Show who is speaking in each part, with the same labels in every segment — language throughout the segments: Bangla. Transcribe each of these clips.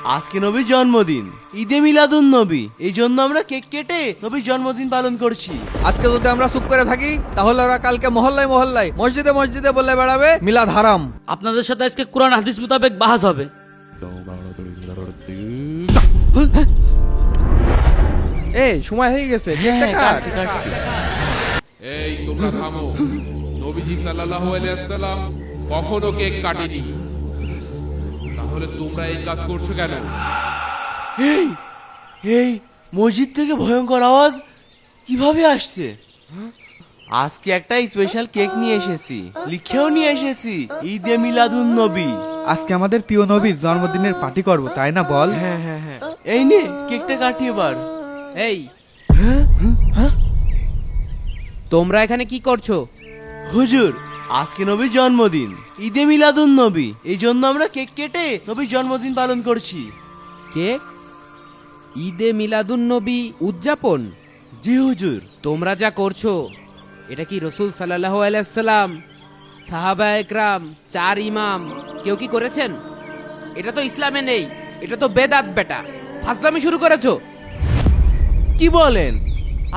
Speaker 1: আজকে নবীর জন্মদিন, ঈদে মিলাদুন নবী। এই জন্য আমরা কেক কেটে নবীর জন্মদিন পালন করছি।
Speaker 2: আজকে যদি আমরা চুপ করে থাকি তাহলে ওরা কালকে মহল্লায় মহল্লায় মসজিদে মসজিদে বলে বেড়াবে মিলাদ হারাম।
Speaker 3: আপনাদের সাথে আজকে কোরআন হাদিস মোতাবেক বাহাস হবে।
Speaker 2: এই সময় হয়ে গেছে, কেকটা কাট।
Speaker 4: এই তোমরা থামো। নবীজি সাল্লাল্লাহু আলাইহি ওয়াসাল্লাম কখনো কেক কাটেনি, তাহলে তোমরা এই কাজ করছো কেন?
Speaker 1: এই মসজিদ থেকে ভয়ঙ্কর আওয়াজ কিভাবে আসছে? আজকে একটা স্পেশাল কেক নিয়ে এসেছি, লিখেও নিয়ে এসেছি ঈদে মিলাদুন নবী।
Speaker 5: আজকে আমাদের প্রিয় নবীর জন্মদিনের পার্টি করব, তাই না বল?
Speaker 1: হ্যাঁ হ্যাঁ হ্যাঁ, এই নে কেকটা কাটি এবার।
Speaker 6: এই তোমরা এখানে কি করছো?
Speaker 1: হুজুর, আজকে নবীর জন্মদিন, ঈদে মিলাদুন নবী। এই জন্য আমরা কেক কেটে নবীর জন্মদিন পালন করছি।
Speaker 6: কেক? ঈদে মিলাদুন নবী উদযাপন?
Speaker 1: জি হুজুর।
Speaker 6: তোমরা যা করছো এটা কি রসুল সাল্লাল্লাহু আলাইহি ওয়াসাল্লাম, সাহাবা একরাম, 4 ইমাম কেউ কি করেছেন? এটা তো ইসলামে নেই, এটা তো বেদাত বেটা। ফাজলামি শুরু করেছো।
Speaker 1: কি বলেন?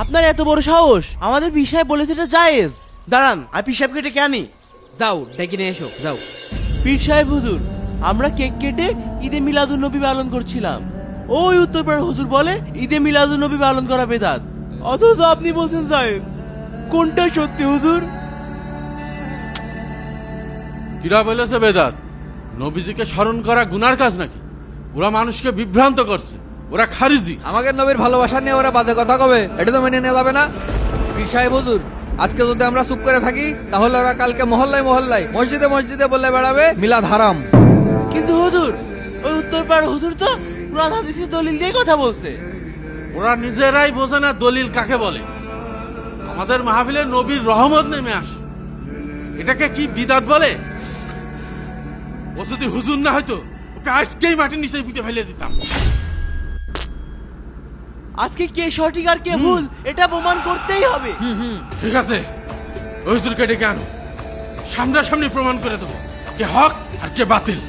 Speaker 1: আপনার এত বড় সাহস! আমাদের পিসাব বলেছে এটা জায়েজ। দাঁড়ান, আমি পিসাব কেটে কে আনি।
Speaker 6: যাও ডেকে নিয়ে এসো, যাও।
Speaker 1: পীর সাহেব হুজুর, আমরা কেক কেটে ঈদে মিলাদুন নবী পালন করছিলাম। ওই উত্তরপাড়ার হুজুর বলে ঈদে মিলাদুন নবী পালন করা বেদাত, অথচ আপনি বলছেন জায়েজ। কোনটা সত্যি হুজুর?
Speaker 7: কিরা বলেছে বেদাত? নবীজিকে স্মরণ করা গুনার কাজ নাকি? ওরা মানুষকে বিভ্রান্ত করছে, ওরা খারিজি।
Speaker 2: আমাদের নবীর ভালোবাসা নিয়ে ওরা বাজে কথা কবে, এটা তো মেনে নেওয়া যাবে না। পীর সাহেব হুজুর, আজকে যদি আমরা চুপ করে থাকি তাহলে ওরা কালকে মহল্লায় মহল্লায় মসজিদে মসজিদে বলে বেড়াবে মিলাদ হারাম।
Speaker 1: কিন্তু হুজুর, ওই উত্তরপাড়ার হুজুর তো কোরআন হাদিসের দলিল দিয়ে কথা বলছে।
Speaker 7: ওরা নিজেরাই বোঝে না দলিল কাকে বলে। আমাদের মাহফিলে নবীর রহমত নেমে আসে, এটাকে কি বিদাত বলে? ও যদি হুজুর না হয়তো ওকে আজকেই মাটির নিচে পুঁতে ফেলে দিতাম।
Speaker 1: আজকে কে সঠিক আর কে ভুল এটা প্রমাণ করতেই হবে।
Speaker 7: ঠিক আছে, ওই হুজুরকে ডেকে আনো, সামনাসামনি প্রমাণ করে দেবো কে হক আর কে বাতিল।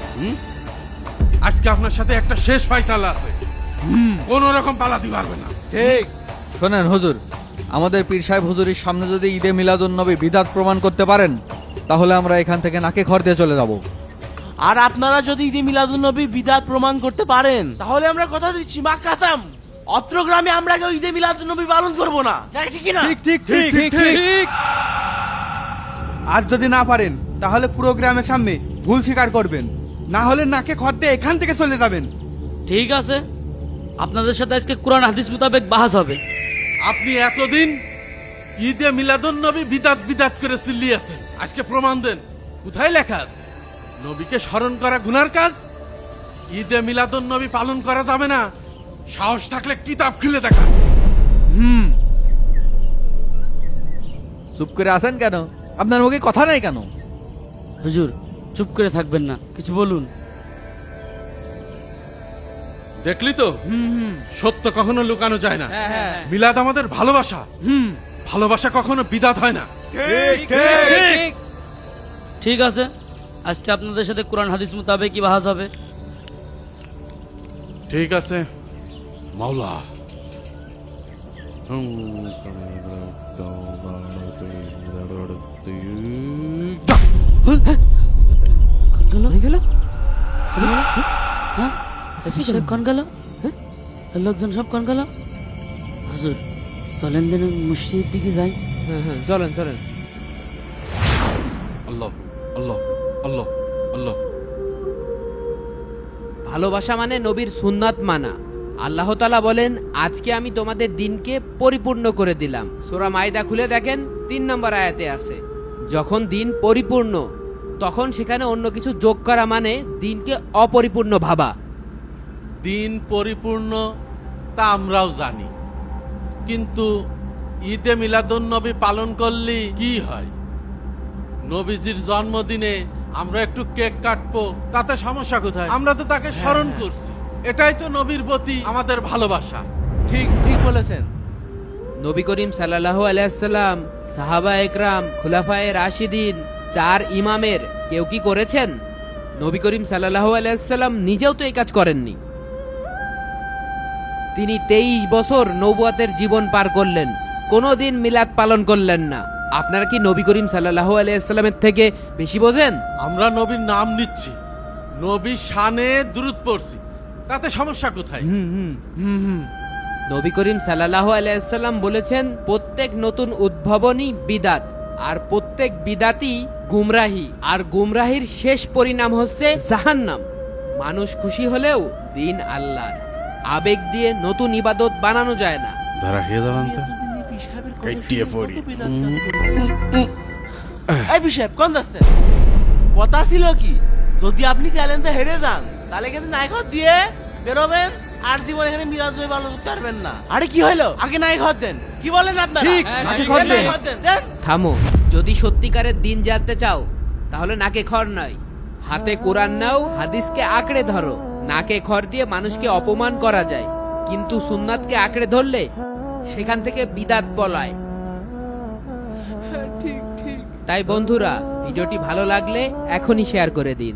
Speaker 7: আজকে আপনার সাথে একটা শেষ ফাইসালা আছে, কোন রকম পালাতে পারবে না।
Speaker 1: ঠিক।
Speaker 2: শোনেন হুজুর, আমাদের পীর সাহেব হুজুরের সামনে যদি ঈদে মিলাদুন নবী বিদাত প্রমাণ করতে পারেন তাহলে আমরা এখান থেকে নাকে খড় দিয়ে চলে যাব।
Speaker 1: আর আপনারা যদি ঈদে মিলাদুন নবী বিদাত প্রমাণ করতে পারেন তাহলে আমরা কথা দিচ্ছি, মা কাসাম, অত্র গ্রামে আমরা কেউ ঈদে মিলাদুন নবী পালন করব না। ঠিক না?
Speaker 5: ঠিক ঠিক ঠিক ঠিক ঠিক। আর যদি না পারেন তাহলে পুরো গ্রামের সামনে ভুল স্বীকার করবেন, না হলে নাকে খড় দিয়ে এখান থেকে চলে যাবেন।
Speaker 3: ঠিক আছে, আপনাদের সাথে আজকে কোরআন হাদিস মোতাবেক বাহাস হবে।
Speaker 7: আপনি এতদিন ঈদে মিলাদুন নবী বিদাত বিদাত করে চিল্লিয়েছেন, আজকে প্রমাণ দেন কোথায় লেখা আছে নবীকে স্মরণ করা গুনার কাজ, ঈদে মিলাদুন নবী পালন করা যাবে না। সাহস থাকলে কিতাব খুলে দেখা।
Speaker 2: চুপ করে আছেন কেন? আপনার মুখে কথা নাই কেন?
Speaker 3: হুজুর, চুপ করে থাকবেন না, কিছু বলুন।
Speaker 7: দেখলি তো, সত্য কখনো লুকানো যায় না। মিলাদ আমাদের ভালোবাসা, ভালোবাসা কখনো বিদাত হয় না।
Speaker 3: ঠিক আছে, আজকে আপনাদের সাথে কোরআন হাদিস মোতাবেকই বাহাস হবে।
Speaker 7: ঠিক আছে মাওলা।
Speaker 3: গেল হ্যাঁ, সাহেব কোন গেল? লোকজন সব কোন গেল? হুজুর, চলেন দেন মসজিদের দিকে যাই।
Speaker 6: হ্যাঁ চলেন চলেন।
Speaker 7: আল্লাহ আল্লাহ আল্লাহ আল্লাহ।
Speaker 6: ভালোবাসা মানে নবীর সুন্নাত মানা। আল্লাহ তাআলা বলেন, আজকে আমি তোমাদের দিনকে পরিপূর্ণ করে দিলাম। সূরা মাইদা খুলে দেখেন 3 নম্বর আয়াতে আছে। যখন দিন পরিপূর্ণ তখন সেখানে অন্য কিছু যোগ করা মানে দিনকে অপরিপূর্ণ ভাবা।
Speaker 7: দিন পরিপূর্ণ তা আমরাও জানি, কিন্তু ঈদে মিলাদুন নবী পালন করলে কি হয়? নবীজির জন্মদিনে আমরা একটু কেক কাটবো, তাতে সমস্যা কোথায়? আমরা তো তাকে স্মরণ করছি, এটাই তো নবীর প্রতি আমাদের ভালোবাসা।
Speaker 1: ঠিক ঠিক বলেছেন।
Speaker 6: নবী করিম সাল্লাল্লাহু আলাইহি ওয়াসাল্লাম, সাহাবা একরাম, খুলাফায়ে রাশিদিন, 4 ইমামের কেউ কি করেছেন? নবী করিম সাল্লাল্লাহু আলাইহি ওয়াসাল্লাম নিজেও তো এই কাজ করেননি। তিনি 23 বছর নবুয়াতের জীবন পার করলেন, কোনোদিন মিলাদ পালন করলেন না। আপনারা কি নবী করিম সাল্লাল্লাহু আলাইহি ওয়াসাল্লামের থেকে বেশি বোঝেন?
Speaker 7: আমরা নবীর নাম নিচ্ছি, নবীর শানে দুরূদ পড়ছি, তাতে সমস্যা কোথায়?
Speaker 6: নবী করিম সাল্লাল্লাহু আলাইহি ওয়াসাল্লাম বলেছেন, প্রত্যেক নতুন উদ্ভাবনই বিদাত, আর প্রত্যেক বিদাতই গুমরাহি, আর গুমরাহির শেষ পরিণাম হচ্ছে জাহান্নাম। মানুষ খুশি হলেও দিন আল্লাহর, আবেগ দিয়ে নতুন ইবাদত বানানো যায় না।
Speaker 1: এতদিন এই পিসাবের কথা শুনে কত বেদাত কাজ করেছি। এই পিসাব কোন যাচ্ছে? কথা ছিল কি, যদি আপনি চ্যালেঞ্জে হেরে যান তাহলে কিন্তু নাইঘর দিয়ে বেরোবেন, আর জীবন এখানে মিলাদ নবী পালন করতে পারবেন না। আরে কি হইলো, আগে নাইঘর দেন। কি বলেন আপনারা?
Speaker 5: ঠিক, নাকে খড় দেন।
Speaker 1: নাইঘর দেন, দেন।
Speaker 6: থামো, যদি সত্যিকারের দিন জানতে চাও তাহলে নাকে খড় নয়, হাতে কোরআন নাও, হাদিসকে আঁকড়ে ধরো। নাকে খড় দিয়ে মানুষকে অপমান করা যায়, কিন্তু সুন্নাতকে আঁকড়ে ধরলে সেখান থেকে বিদাত পলায়।
Speaker 1: ঠিক ঠিক।
Speaker 6: তাই বন্ধুরা, ভিডিওটি ভালো লাগলে এখনই শেয়ার করে দিন।